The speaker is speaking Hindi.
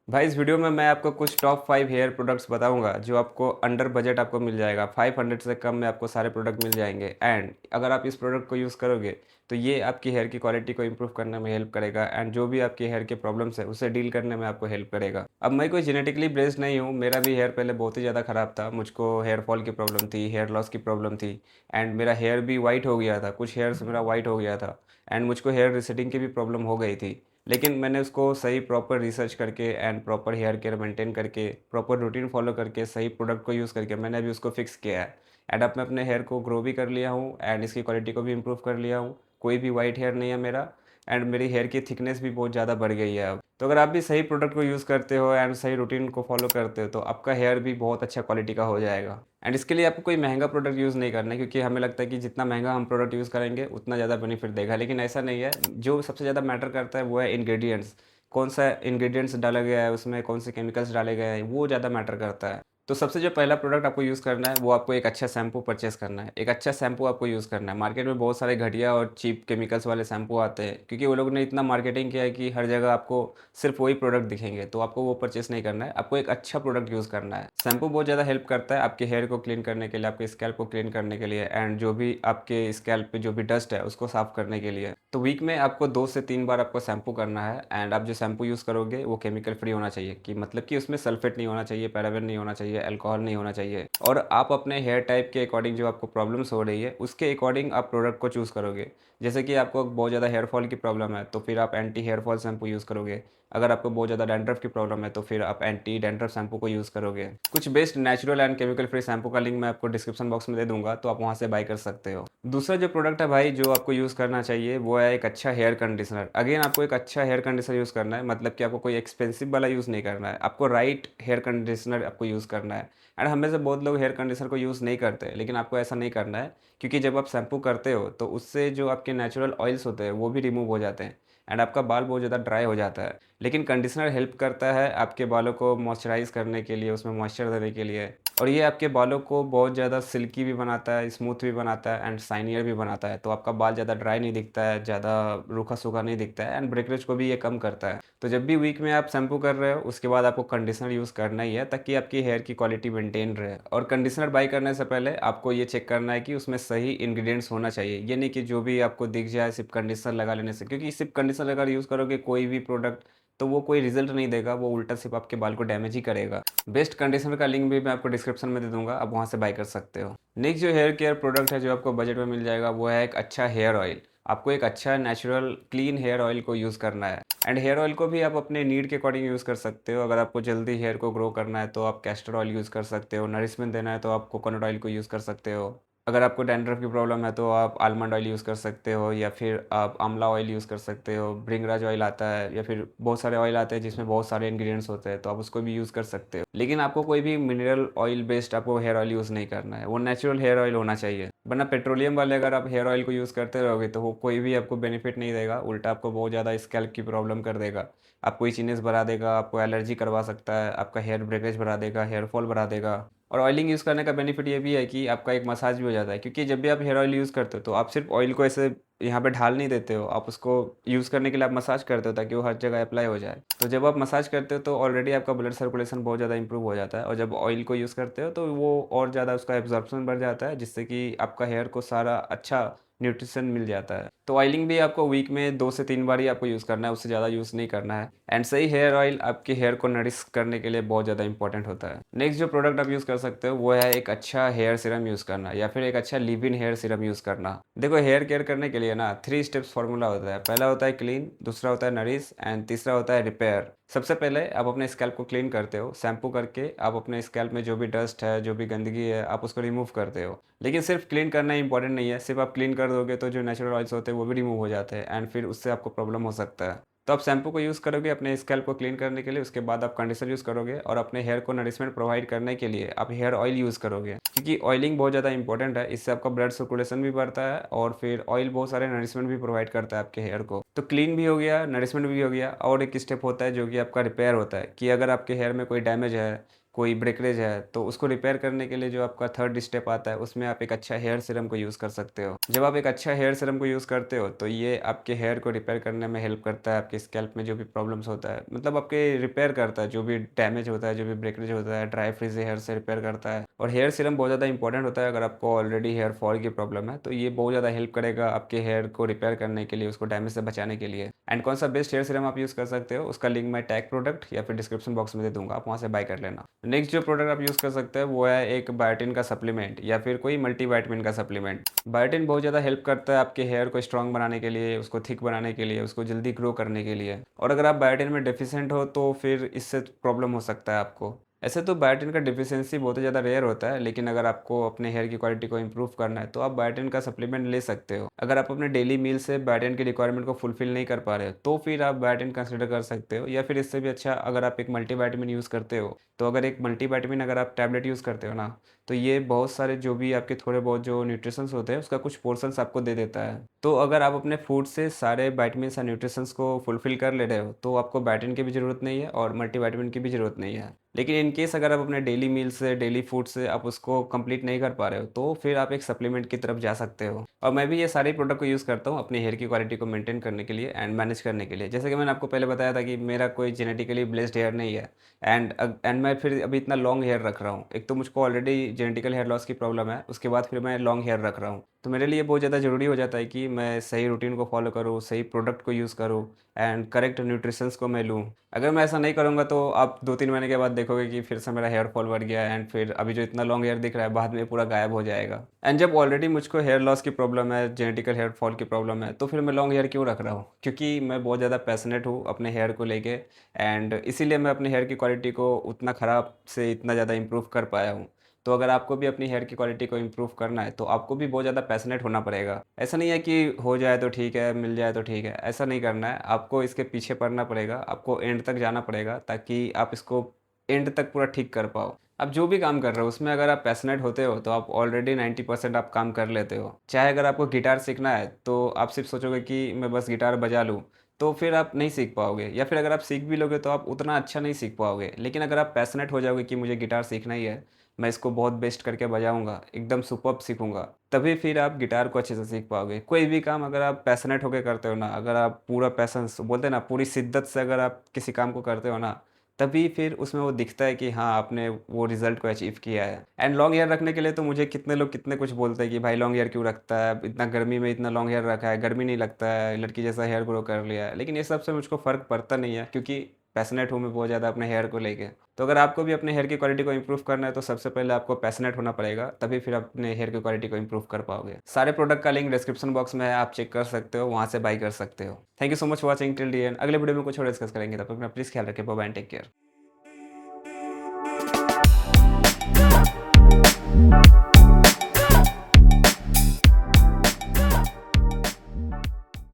भाई इस वीडियो में मैं आपको कुछ टॉप 5 हेयर प्रोडक्ट्स बताऊंगा जो आपको अंडर बजट आपको मिल जाएगा। 500 से कम में आपको सारे प्रोडक्ट मिल जाएंगे एंड अगर आप इस प्रोडक्ट को यूज़ करोगे तो ये आपकी हेयर की क्वालिटी को इम्प्रूव करने में हेल्प करेगा एंड जो भी आपकी हेयर के प्रॉब्लम्स है उसे डील करने में आपको हेल्प करेगा। अब मैं कोई जेनेटिकली ब्लेस्ड नहीं हूँ, मेरा भी हेयर पहले बहुत ही ज़्यादा ख़राब था। मुझको हेयर फॉल की प्रॉब्लम थी, हेयर लॉस की प्रॉब्लम थी एंड मेरा हेयर भी वाइट हो गया था, कुछ हेयर से मेरा वाइट हो गया था एंड मुझको हेयर रिसेटिंग की भी प्रॉब्लम हो गई थी। लेकिन मैंने उसको सही प्रॉपर रिसर्च करके and proper hair care maintain करके प्रॉपर रूटीन फॉलो करके सही प्रोडक्ट को यूज़ करके मैंने अभी उसको फिक्स किया है एंड अब मैं अपने हेयर को ग्रो भी कर लिया हूँ एंड इसकी क्वालिटी को भी इम्प्रूव कर लिया हूँ। कोई भी वाइट हेयर नहीं है मेरा एंड मेरी हेयर की थिकनेस भी बहुत ज़्यादा बढ़ गई है अब। तो अगर आप भी सही प्रोडक्ट को यूज़ करते हो एंड सही रूटीन को फॉलो करते हो तो आपका हेयर भी बहुत अच्छा क्वालिटी का हो जाएगा। एंड इसके लिए आपको कोई महंगा प्रोडक्ट यूज़ नहीं करना है, क्योंकि हमें लगता है कि जितना महंगा हम प्रोडक्ट यूज़ करेंगे उतना ज़्यादा बेनिफिट देगा, लेकिन ऐसा नहीं है। जो सबसे ज़्यादा मैटर करता है वो है इंग्रेडिएंट्स। कौन सा इंग्रेडिएंट्स डाला गया है उसमें, कौन से केमिकल्स डाले गए हैं, वो ज़्यादा मैटर करता है। तो सबसे जो पहला प्रोडक्ट आपको यूज़ करना है वो आपको एक अच्छा शैम्पू परचेस करना है। एक अच्छा शैम्पू आपको यूज़ करना है। मार्केट में बहुत सारे घटिया और चीप केमिकल्स वाले शैम्पू आते हैं, क्योंकि वो लोग ने इतना मार्केटिंग किया है कि हर जगह आपको सिर्फ वही प्रोडक्ट दिखेंगे, तो आपको वो परचेस नहीं करना है। आपको एक अच्छा प्रोडक्ट यूज़ करना है। शैम्पू बहुत ज़्यादा हेल्प करता है आपके हेयर को क्लीन करने के लिए, आपके स्कैल्प को क्लीन करने के लिए एंड जो भी आपके स्कैल्प पे जो भी डस्ट है उसको साफ करने के लिए। तो वीक में आपको 2 से 3 बार आपको शैम्पू करना है एंड आप जो शैम्पू यूज़ करोगे वो केमिकल फ्री होना चाहिए, कि मतलब कि उसमें सल्फेट नहीं होना चाहिए, पैराबेन नहीं होना चाहिए, अल्कोहल नहीं होना चाहिए। और आप अपने हेयर टाइप के अकॉर्डिंग जो आपको प्रॉब्लम्स हो रही है उसके अकॉर्डिंग आप प्रोडक्ट को चूज़ करोगे। जैसे कि आपको बहुत ज़्यादा हेयर फॉल की प्रॉब्लम है तो फिर आप anti hair fall shampoo use करोगे। अगर आपको बहुत ज़्यादा डैंड्रफ की प्रॉब्लम है तो फिर आप एंटी डैंड्रफ शैम्पू को यूज़ करोगे। कुछ best natural and chemical free shampoo का लिंक मैं आपको डिस्क्रिप्शन बॉक्स में दे दूंगा, तो आप वहाँ से बाय कर सकते हो। दूसरा जो प्रोडक्ट है भाई जो आपको यूज़ करना चाहिए वो है एक अच्छा हेयर कंडीशनर। अगेन आपको एक अच्छा हेयर कंडीशनर यूज़ करना है, मतलब कि आपको कोई एक्सपेंसिव वाला यूज़ नहीं करना है, आपको राइट हेयर कंडीशनर आपको यूज़ करना है। एंड हमें से बहुत लोग हेयर कंडीशनर को यूज़ नहीं करते, लेकिन आपको ऐसा नहीं करना है, क्योंकि जब आप शैम्पू करते हो तो उससे जो आपके नेचुरल ऑयल्स होते हैं वो भी रिमूव हो जाते हैं एंड आपका बाल बहुत ज़्यादा ड्राई हो जाता है। लेकिन कंडीशनर हेल्प करता है आपके बालों को मॉइस्चराइज़ करने के लिए, उसमें मॉइस्चर देने के लिए, और ये आपके बालों को बहुत ज़्यादा सिल्की भी बनाता है, स्मूथ भी बनाता है एंड शाइनियर भी बनाता है। तो आपका बाल ज़्यादा ड्राई नहीं दिखता है, ज़्यादा रूखा-सूखा नहीं दिखता है एंड ब्रेकेज को भी ये कम करता है। तो जब भी वीक में आप शैम्पू कर रहे हो उसके बाद आपको कंडीशनर यूज़ करना ही है, ताकि आपकी हेयर की क्वालिटी मेंटेन रहे। और कंडीशनर बाय करने से पहले आपको ये चेक करना है कि उसमें सही इंग्रीडिएंट्स होना चाहिए। ये नहीं कि जो भी आपको दिख जाए सिर्फ कंडीशनर लगा लेने से, क्योंकि सिर्फ कंडीशनर अगर यूज़ करोगे कोई भी प्रोडक्ट तो वो कोई रिजल्ट नहीं देगा, वो उल्टा सिर्फ आपके बाल को डैमेज ही करेगा। बेस्ट कंडीशनर का लिंक भी मैं आपको डिस्क्रिप्शन में दे दूंगा, आप वहाँ से बाय कर सकते हो। नेक्स्ट जो हेयर केयर प्रोडक्ट है जो आपको बजट में मिल जाएगा वो है एक अच्छा हेयर ऑयल। आपको एक अच्छा नेचुरल क्लीन हेयर ऑयल को यूज़ करना है एंड हेयर ऑयल को भी आप अपने नीड के अकॉर्डिंग यूज़ कर सकते हो। अगर आपको जल्दी हेयर को ग्रो करना है तो आप कैस्टर ऑयल यूज़ कर सकते हो, नरिशमेंट देना है तो आप कोकोनट ऑयल को यूज़ कर सकते हो। अगर आपको डैंड्रफ की प्रॉब्लम है तो आप आलमंड ऑयल यूज़ कर सकते हो, या फिर आप आंवला ऑयल यूज़ कर सकते हो। भृंगराज ऑयल आता है, या फिर बहुत सारे ऑयल आते हैं जिसमें बहुत सारे इंग्रेडिएंट्स होते हैं, तो आप उसको भी यूज़ कर सकते हो। लेकिन आपको कोई भी मिनरल ऑयल बेस्ड आपको हेयर ऑयल यूज़ नहीं करना है, वो नेचुरल हेयर ऑयल होना चाहिए। वरना पेट्रोलियम वाले अगर आप हेयर ऑयल को यूज़ करते रहोगे तो वो कोई भी आपको बेनिफिट नहीं देगा, उल्टा आपको बहुत ज़्यादा स्कैल्प की प्रॉब्लम कर देगा। आपको इचीनेस बढ़ा देगा, आपको एलर्जी करवा सकता है, आपका हेयर ब्रेकेज बढ़ा देगा, हेयर फॉल बढ़ा देगा। और ऑयलिंग यूज़ करने का बेनिफिट ये भी है कि आपका एक मसाज भी हो जाता है, क्योंकि जब भी आप हेयर ऑयल यूज़ करते हो तो आप सिर्फ ऑयल को ऐसे यहाँ पे ढाल नहीं देते हो, आप उसको यूज़ करने के लिए आप मसाज करते हो ताकि वो हर जगह अप्लाई हो जाए। तो जब आप मसाज करते हो तो ऑलरेडी आपका ब्लड सर्कुलेशन बहुत ज़्यादा इंप्रूव हो जाता है, और जब ऑयल को यूज़ करते हो तो वो और ज़्यादा उसका एब्जॉर्प्शन बढ़ जाता है, जिससे कि आपका हेयर को सारा अच्छा न्यूट्रिशन मिल जाता है। तो ऑयलिंग भी आपको वीक में 2 से 3 बार ही आपको यूज़ करना है, उससे ज़्यादा यूज़ नहीं करना है। एंड सही हेयर ऑयल आपके हेयर को नरिश करने के लिए बहुत ज़्यादा इंपॉर्टेंट होता है। नेक्स्ट जो प्रोडक्ट आप यूज़ कर सकते हो वो है एक अच्छा हेयर सीरम यूज़ करना, या फिर एक अच्छा leave in hair serum use करना। देखो हेयर केयर करने के लिए ना 3 स्टेप्स फार्मूला होता है। पहला होता है क्लीन, दूसरा होता है नरिश एंड तीसरा होता है रिपेयर। सबसे पहले आप अपने स्कैल्प को क्लीन करते हो, शैम्पू करके आप अपने स्कैल्प में जो भी डस्ट है, जो भी गंदगी है, आप उसको रिमूव करते हो। लेकिन सिर्फ क्लीन करना इंपॉर्टेंट नहीं है, सिर्फ आप क्लीन कर दोगे तो जो नेचुरल ऑयल्स होते हैं वो भी रिमूव हो जाते हैं एंड फिर उससे आपको प्रॉब्लम हो सकता है। तो आप शैम्पू को यूज़ करोगे अपने स्कैल्प को क्लीन करने के लिए, उसके बाद आप कंडीशनर यूज़ करोगे और अपने हेयर को नरिशमेंट प्रोवाइड करने के लिए आप हेयर ऑयल यूज़ करोगे, क्योंकि ऑयलिंग बहुत ज़्यादा इंपॉर्टेंट है। इससे आपका ब्लड सर्कुलेशन भी बढ़ता है और फिर ऑयल बहुत सारे नरिशमेंट भी प्रोवाइड करता है आपके हेयर को। तो क्लीन भी हो गया, नरिशमेंट भी हो गया, और एक स्टेप होता है जो कि आपका रिपेयर होता है, कि अगर आपके हेयर में कोई डैमेज है, कोई ब्रेकरेज है, तो उसको रिपेयर करने के लिए जो आपका थर्ड स्टेप आता है, उसमें आप एक अच्छा हेयर सीरम को यूज़ कर सकते हो। जब आप एक अच्छा हेयर सीरम को यूज़ करते हो, तो ये आपके हेयर को रिपेयर करने में हेल्प करता है, आपके स्कैल्प में जो भी प्रॉब्लम्स होता है, मतलब आपके रिपेयर करता है, जो भी डैमेज होता है, जो भी ब्रेकरेज होता है, ड्राई फ्रीज़ी हेयर से रिपेयर करता है। और हेयर सीरम बहुत ज़्यादा इंपॉर्टेंट होता है अगर आपको ऑलरेडी हेयर फॉल की प्रॉब्लम है, तो ये बहुत ज़्यादा हेल्प करेगा आपके हेयर को रिपेयर करने के लिए, उसको डैमेज से बचाने के लिए। एंड कौन सा बेस्ट हेयर सीरम आप यूज़ कर सकते हो, उसका लिंक मैं टैग प्रोडक्ट या फिर डिस्क्रिप्शन बॉक्स में दे दूँगा, आप वहाँ से बाय कर लेना। नेक्स्ट जो प्रोडक्ट आप यूज़ कर सकते हैं वो है एक बायोटिन का सप्लीमेंट या फिर कोई मल्टीविटामिन का सप्लीमेंट। बायोटिन बहुत ज़्यादा हेल्प करता है आपके हेयर को स्ट्रॉन्ग बनाने के लिए, उसको थिक बनाने के लिए, उसको जल्दी ग्रो करने के लिए। और अगर आप बायोटिन में डेफिशिएंट हो तो फिर इससे प्रॉब्लम हो सकता है आपको। ऐसे तो बायोटिन का डिफिशियंसी बहुत ही ज़्यादा रेयर होता है, लेकिन अगर आपको अपने हेयर की क्वालिटी को इंप्रूव करना है तो आप बायोटिन का सप्लीमेंट ले सकते हो। अगर आप अपने डेली मील से बायोटिन की रिक्वायरमेंट को फुलफिल नहीं कर पा रहे हो तो फिर आप बायोटिन कंसिडर कर सकते हो, या फिर इससे भी अच्छा अगर आप एक मल्टीविटामिन यूज़ करते हो, तो अगर एक मल्टीविटामिन अगर आप टैबलेट यूज़ करते हो ना, तो ये बहुत सारे जो भी आपके थोड़े बहुत जो न्यूट्रिशंस होते हैं उसका कुछ पोर्शंस आपको दे देता है। तो अगर आप अपने फूड से सारे विटामिन्स और न्यूट्रिशंस को फुलफिल कर ले रहे हो तो आपको बायोटिन की भी ज़रूरत नहीं है और मल्टीविटामिन की भी ज़रूरत नहीं है। लेकिन इन केस अगर आप अपने डेली मील से, डेली फूड से आप उसको कंप्लीट नहीं कर पा रहे हो, तो फिर आप एक सप्लीमेंट की तरफ जा सकते हो। और मैं भी ये सारे प्रोडक्ट को यूज़ करता हूँ अपनी हेयर की क्वालिटी को मेंटेन करने के लिए एंड मैनेज करने के लिए। जैसे कि मैंने आपको पहले बताया था कि मेरा कोई जेनेटिकली ब्लेस्ड हेयर नहीं है एंड मैं फिर अभी इतना लॉन्ग हेयर रख रहा हूँ। एक तो मुझको ऑलरेडी जेनेटिकल हेयर लॉस की प्रॉब्लम है, उसके बाद फिर मैं लॉन्ग हेयर रख रहा हूँ। तो मेरे लिए बहुत ज़्यादा ज़रूरी हो जाता है कि मैं सही रूटीन को फॉलो करूँ, सही प्रोडक्ट को यूज़ करूँ एंड करेक्ट न्यूट्रिशंस को मैं लूँ। अगर मैं ऐसा नहीं करूँगा तो आप 2-3 महीने के बाद देखोगे कि फिर से मेरा हेयर फॉल बढ़ गया है एंड फिर अभी जो इतना लॉन्ग हेयर दिख रहा है बाद में पूरा गायब हो जाएगा। एंड जब ऑलरेडी मुझको हेयर लॉस की प्रॉब्लम है, जेनेटिकल हेयर फॉल की प्रॉब्लम है, तो फिर मैं लॉन्ग हेयर क्यों रख रहा हूँ? क्योंकि मैं बहुत ज़्यादा पैशनेट हूँ अपने हेयर को लेके एंड इसीलिए मैं अपने हेयर की क्वालिटी को उतना ख़राब से इतना ज़्यादा इम्प्रूव कर पाया हूँ। तो अगर आपको भी अपनी हेयर की क्वालिटी को इम्प्रूव करना है, तो आपको भी बहुत ज़्यादा पैशनेट होना पड़ेगा। ऐसा नहीं है कि हो जाए तो ठीक है, मिल जाए तो ठीक है, ऐसा नहीं करना है। आपको इसके पीछे पड़ना पड़ेगा, आपको एंड तक जाना पड़ेगा ताकि आप इसको एंड तक पूरा ठीक कर पाओ। आप जो भी काम कर रहे हो उसमें अगर आप पैशनेट होते हो तो आप ऑलरेडी 90% आप काम कर लेते हो। चाहे अगर आपको गिटार सीखना है तो आप सिर्फ सोचोगे कि मैं बस गिटार बजा लूँ, तो फिर आप नहीं सीख पाओगे, या फिर अगर आप सीख भी लोगे तो आप उतना अच्छा नहीं सीख पाओगे। लेकिन अगर आप पैशनेट हो जाओगे कि मुझे गिटार सीखना ही है, मैं इसको बहुत बेस्ट करके बजाऊँगा, एकदम सुपर्ब सीखूँगा, तभी फिर आप गिटार को अच्छे से सीख पाओगे। कोई भी काम अगर आप पैशनेट होके करते हो ना, अगर आप पूरा पैशन्स बोलते हैं ना, पूरी शिद्दत से अगर आप किसी काम को करते हो ना, तभी फिर उसमें वो दिखता है कि हाँ, आपने वो रिज़ल्ट को अचीव किया है। एंड लॉन्ग हेयर रखने के लिए तो मुझे कितने लोग कितने कुछ बोलते हैं कि भाई लॉन्ग हेयर क्यों रखता है? इतना गर्मी में इतना लॉन्ग हेयर रखा है, गर्मी नहीं लगता है, लड़की जैसा हेयर ग्रो कर लिया है। लेकिन ये सब से मुझको फ़र्क पड़ता नहीं है क्योंकि पैशनेट हूँ मैं बहुत ज़्यादा अपने हेयर को लेके। तो अगर आपको भी अपने हेयर की क्वालिटी को इम्प्रूव करना है तो सबसे पहले आपको पैशनेट होना पड़ेगा, तभी फिर आप अपने हेयर की क्वालिटी को इम्प्रूव कर पाओगे। सारे प्रोडक्ट का लिंक डिस्क्रिप्शन बॉक्स में है, आप चेक कर सकते हो, वहाँ से बाय कर सकते हो। Thank you so much for watching till the end. अगले वीडियो में कुछ और डिस्कस करेंगे, तब तक अपना प्लीज़ ख्याल रखें। Bye bye and take care.